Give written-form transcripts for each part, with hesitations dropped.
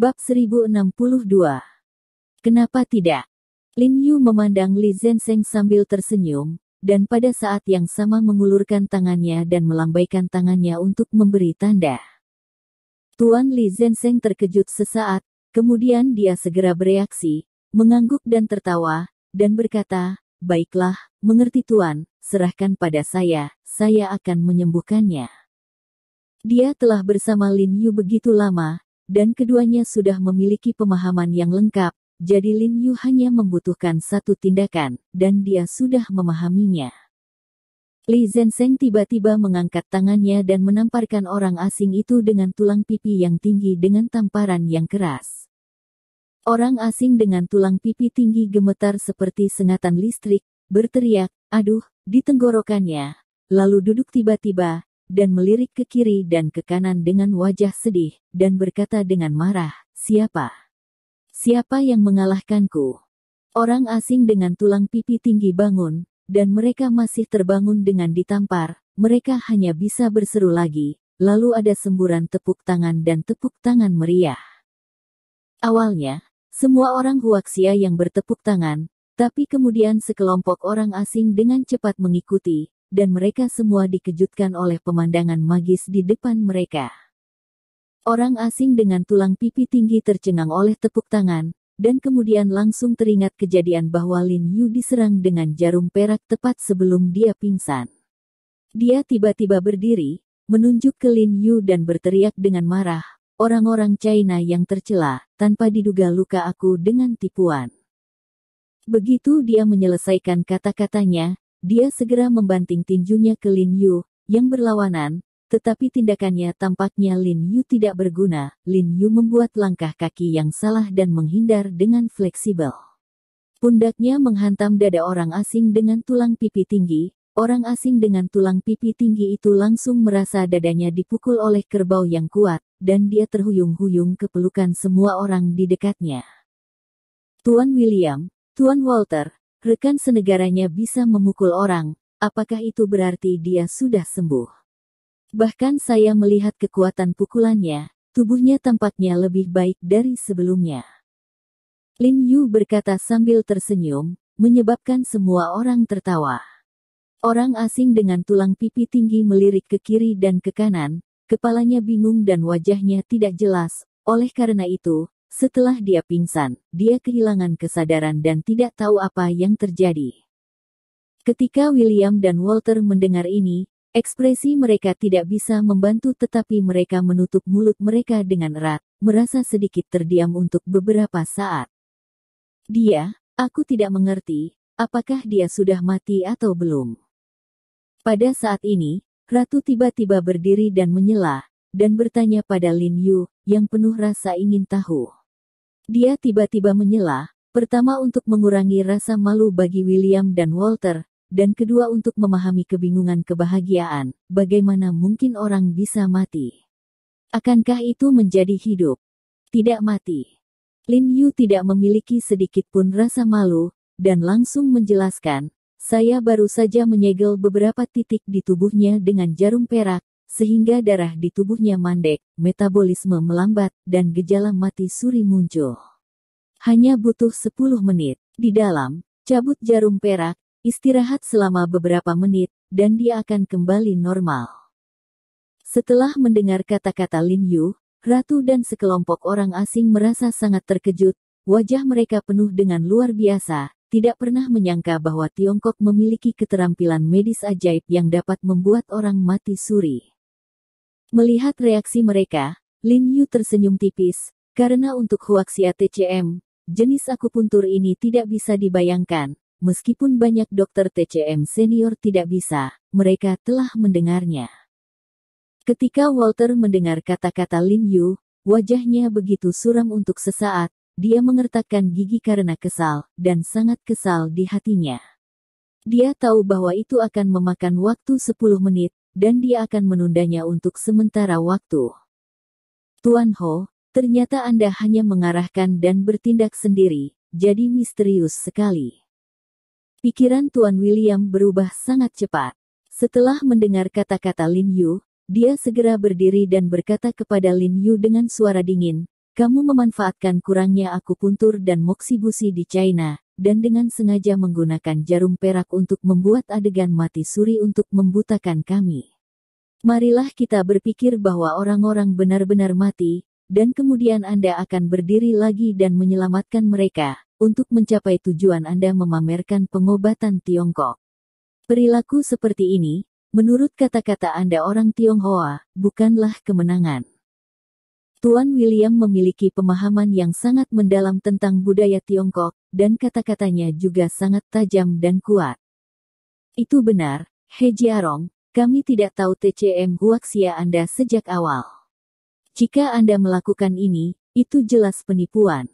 Bab 1062. Kenapa tidak? Lin Yu memandang Li Zhensheng sambil tersenyum, dan pada saat yang sama mengulurkan tangannya dan melambaikan tangannya untuk memberi tanda. Tuan Li Zhensheng terkejut sesaat, kemudian dia segera bereaksi, mengangguk dan tertawa, dan berkata, "Baiklah, mengerti Tuan, serahkan pada saya akan menyembuhkannya." Dia telah bersama Lin Yu begitu lama, dan keduanya sudah memiliki pemahaman yang lengkap, jadi Lin Yu hanya membutuhkan satu tindakan, dan dia sudah memahaminya. Li Zhensheng tiba-tiba mengangkat tangannya dan menamparkan orang asing itu dengan tulang pipi yang tinggi dengan tamparan yang keras. Orang asing dengan tulang pipi tinggi gemetar seperti sengatan listrik, berteriak, "Aduh!" di tenggorokannya, lalu duduk tiba-tiba, dan melirik ke kiri dan ke kanan dengan wajah sedih, dan berkata dengan marah, "Siapa? Siapa yang mengalahkanku?" Orang asing dengan tulang pipi tinggi bangun, dan mereka masih terbangun dengan ditampar, mereka hanya bisa berseru lagi, lalu ada semburan tepuk tangan dan tepuk tangan meriah. Awalnya, semua orang Huaxia yang bertepuk tangan, tapi kemudian sekelompok orang asing dengan cepat mengikuti, dan mereka semua dikejutkan oleh pemandangan magis di depan mereka. Orang asing dengan tulang pipi tinggi tercengang oleh tepuk tangan, dan kemudian langsung teringat kejadian bahwa Lin Yu diserang dengan jarum perak tepat sebelum dia pingsan. Dia tiba-tiba berdiri, menunjuk ke Lin Yu dan berteriak dengan marah, "Orang-orang China yang tercela, tanpa diduga luka aku dengan tipuan." Begitu dia menyelesaikan kata-katanya, dia segera membanting tinjunya ke Lin Yu, yang berlawanan, tetapi tindakannya tampaknya Lin Yu tidak berguna. Lin Yu membuat langkah kaki yang salah dan menghindar dengan fleksibel. Pundaknya menghantam dada orang asing dengan tulang pipi tinggi. Orang asing dengan tulang pipi tinggi itu langsung merasa dadanya dipukul oleh kerbau yang kuat, dan dia terhuyung-huyung ke pelukan semua orang di dekatnya. "Tuan William, Tuan Walter, rekan senegaranya bisa memukul orang, apakah itu berarti dia sudah sembuh? Bahkan saya melihat kekuatan pukulannya, tubuhnya tampaknya lebih baik dari sebelumnya." Lin Yu berkata sambil tersenyum, menyebabkan semua orang tertawa. Orang asing dengan tulang pipi tinggi melirik ke kiri dan ke kanan, kepalanya bingung dan wajahnya tidak jelas, oleh karena itu, setelah dia pingsan, dia kehilangan kesadaran dan tidak tahu apa yang terjadi. Ketika William dan Walter mendengar ini, ekspresi mereka tidak bisa membantu tetapi mereka menutup mulut mereka dengan erat, merasa sedikit terdiam untuk beberapa saat. Aku tidak mengerti, apakah dia sudah mati atau belum?" Pada saat ini, Ratu tiba-tiba berdiri dan menyela, dan bertanya pada Lin Yu, yang penuh rasa ingin tahu. Dia tiba-tiba menyela, pertama untuk mengurangi rasa malu bagi William dan Walter, dan kedua untuk memahami kebingungan kebahagiaan, bagaimana mungkin orang bisa mati. Akankah itu menjadi hidup? Tidak mati. Lin Yu tidak memiliki sedikit pun rasa malu, dan langsung menjelaskan, "Saya baru saja menyegel beberapa titik di tubuhnya dengan jarum perak, sehingga darah di tubuhnya mandek, metabolisme melambat, dan gejala mati suri muncul. Hanya butuh 10 menit. Di dalam, cabut jarum perak, istirahat selama beberapa menit, dan dia akan kembali normal." Setelah mendengar kata-kata Lin Yu, Ratu dan sekelompok orang asing merasa sangat terkejut, wajah mereka penuh dengan luar biasa, tidak pernah menyangka bahwa Tiongkok memiliki keterampilan medis ajaib yang dapat membuat orang mati suri. Melihat reaksi mereka, Lin Yu tersenyum tipis, karena untuk Huaxia TCM, jenis akupuntur ini tidak bisa dibayangkan, meskipun banyak dokter TCM senior tidak bisa, mereka telah mendengarnya. Ketika Walter mendengar kata-kata Lin Yu, wajahnya begitu suram untuk sesaat, dia mengertakkan gigi karena kesal, dan sangat kesal di hatinya. Dia tahu bahwa itu akan memakan waktu 10 menit, dan dia akan menundanya untuk sementara waktu. "Tuan Ho, ternyata Anda hanya mengarahkan dan bertindak sendiri, jadi misterius sekali." Pikiran Tuan William berubah sangat cepat. Setelah mendengar kata-kata Lin Yu, dia segera berdiri dan berkata kepada Lin Yu dengan suara dingin, kamu memanfaatkan kurangnya akupuntur dan moksibusi di China, dan dengan sengaja menggunakan jarum perak untuk membuat adegan mati suri untuk membutakan kami. Marilah kita berpikir bahwa orang-orang benar-benar mati, dan kemudian Anda akan berdiri lagi dan menyelamatkan mereka. Untuk mencapai tujuan Anda memamerkan pengobatan Tiongkok. Perilaku seperti ini, menurut kata-kata Anda orang Tionghoa, bukanlah kemenangan. Tuan William memiliki pemahaman yang sangat mendalam tentang budaya Tiongkok, dan kata-katanya juga sangat tajam dan kuat. Itu benar, He Jiarong, kami tidak tahu TCM Huaxia Anda sejak awal. Jika Anda melakukan ini, itu jelas penipuan.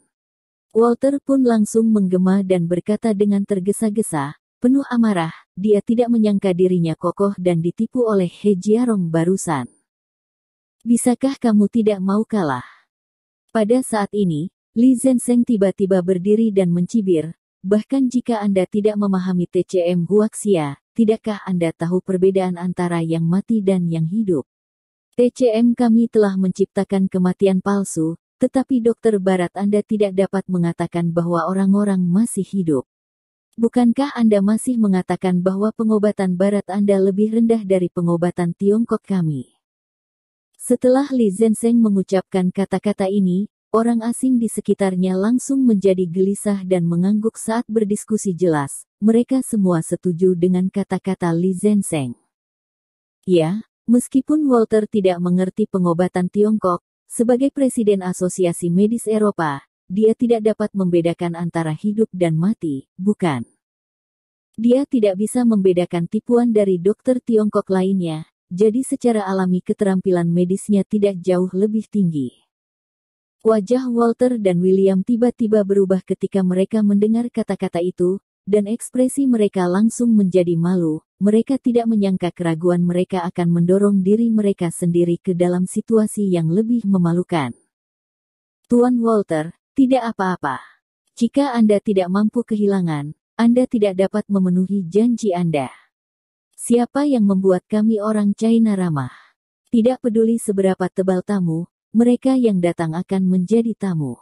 Walter pun langsung menggema dan berkata dengan tergesa-gesa, penuh amarah, dia tidak menyangka dirinya kokoh dan ditipu oleh He Jiarong barusan. Bisakah kamu tidak mau kalah? Pada saat ini, Li Zenseng tiba-tiba berdiri dan mencibir, bahkan jika Anda tidak memahami TCM Huaxia, tidakkah Anda tahu perbedaan antara yang mati dan yang hidup? TCM kami telah menciptakan kematian palsu, tetapi dokter barat Anda tidak dapat mengatakan bahwa orang-orang masih hidup. Bukankah Anda masih mengatakan bahwa pengobatan barat Anda lebih rendah dari pengobatan Tiongkok kami? Setelah Li Zenseng mengucapkan kata-kata ini, orang asing di sekitarnya langsung menjadi gelisah dan mengangguk saat berdiskusi jelas. Mereka semua setuju dengan kata-kata Li Zenseng. Ya, meskipun Walter tidak mengerti pengobatan Tiongkok, sebagai Presiden Asosiasi Medis Eropa, dia tidak dapat membedakan antara hidup dan mati, bukan? Dia tidak bisa membedakan tipuan dari dokter Tiongkok lainnya, jadi secara alami keterampilan medisnya tidak jauh lebih tinggi. Wajah Walter dan William tiba-tiba berubah ketika mereka mendengar kata-kata itu, dan ekspresi mereka langsung menjadi malu. Mereka tidak menyangka keraguan mereka akan mendorong diri mereka sendiri ke dalam situasi yang lebih memalukan. Tuan Walter, tidak apa-apa. Jika Anda tidak mampu kehilangan, Anda tidak dapat memenuhi janji Anda. Siapa yang membuat kami orang China ramah? Tidak peduli seberapa tebal tamu, mereka yang datang akan menjadi tamu.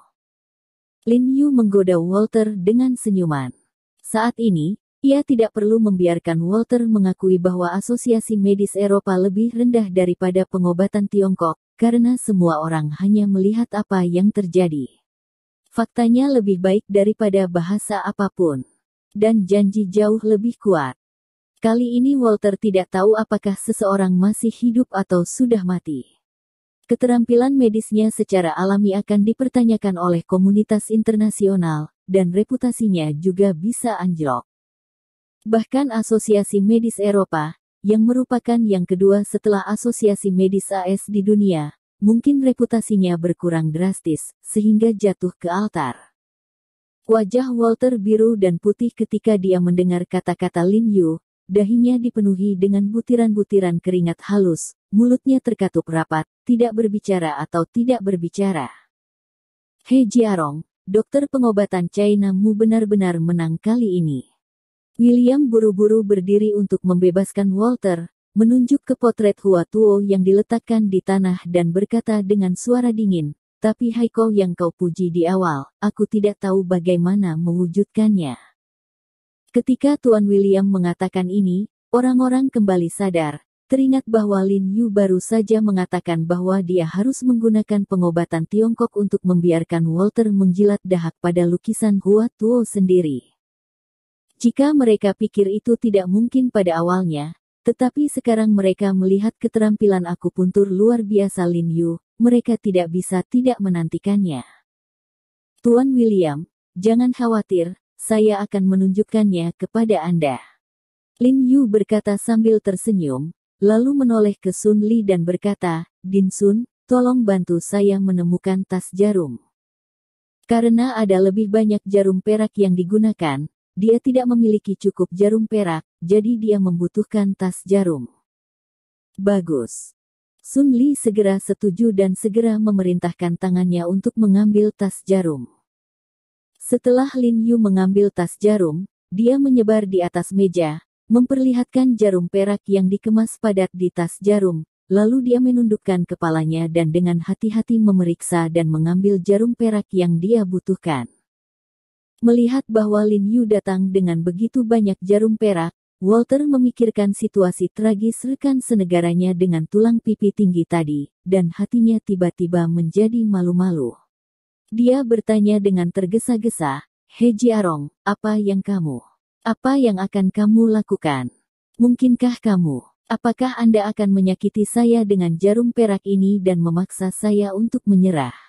Lin Yu menggoda Walter dengan senyuman. Saat ini, ia tidak perlu membiarkan Walter mengakui bahwa Asosiasi Medis Eropa lebih rendah daripada pengobatan Tiongkok, karena semua orang hanya melihat apa yang terjadi. Faktanya lebih baik daripada bahasa apapun. Dan janji jauh lebih kuat. Kali ini Walter tidak tahu apakah seseorang masih hidup atau sudah mati. Keterampilan medisnya secara alami akan dipertanyakan oleh komunitas internasional, dan reputasinya juga bisa anjlok. Bahkan Asosiasi Medis Eropa, yang merupakan yang kedua setelah Asosiasi Medis AS di dunia, mungkin reputasinya berkurang drastis, sehingga jatuh ke altar. Wajah Walter biru dan putih ketika dia mendengar kata-kata Lin Yu, dahinya dipenuhi dengan butiran-butiran keringat halus, mulutnya terkatup rapat, tidak berbicara atau tidak berbicara. He Jiarong, dokter pengobatan China mu benar-benar menang kali ini. William buru-buru berdiri untuk membebaskan Walter, menunjuk ke potret Hua Tuo yang diletakkan di tanah dan berkata dengan suara dingin, tapi Haiko yang kau puji di awal, aku tidak tahu bagaimana mewujudkannya. Ketika Tuan William mengatakan ini, orang-orang kembali sadar, teringat bahwa Lin Yu baru saja mengatakan bahwa dia harus menggunakan pengobatan Tiongkok untuk membiarkan Walter menjilat dahak pada lukisan Hua Tuo sendiri. Jika mereka pikir itu tidak mungkin pada awalnya, tetapi sekarang mereka melihat keterampilan akupuntur luar biasa Lin Yu, mereka tidak bisa tidak menantikannya. Tuan William, jangan khawatir, saya akan menunjukkannya kepada Anda. Lin Yu berkata sambil tersenyum, lalu menoleh ke Sun Li dan berkata, Din Sun, tolong bantu saya menemukan tas jarum. Karena ada lebih banyak jarum perak yang digunakan, dia tidak memiliki cukup jarum perak, jadi dia membutuhkan tas jarum. Bagus. Sun Li segera setuju dan segera memerintahkan tangannya untuk mengambil tas jarum. Setelah Lin Yu mengambil tas jarum, dia menyebar di atas meja, memperlihatkan jarum perak yang dikemas padat di tas jarum, lalu dia menundukkan kepalanya dan dengan hati-hati memeriksa dan mengambil jarum perak yang dia butuhkan. Melihat bahwa Lin Yu datang dengan begitu banyak jarum perak, Walter memikirkan situasi tragis rekan senegaranya dengan tulang pipi tinggi tadi, dan hatinya tiba-tiba menjadi malu-malu. Dia bertanya dengan tergesa-gesa, "He Jiarong, apa yang akan kamu lakukan? Mungkinkah apakah Anda akan menyakiti saya dengan jarum perak ini dan memaksa saya untuk menyerah?"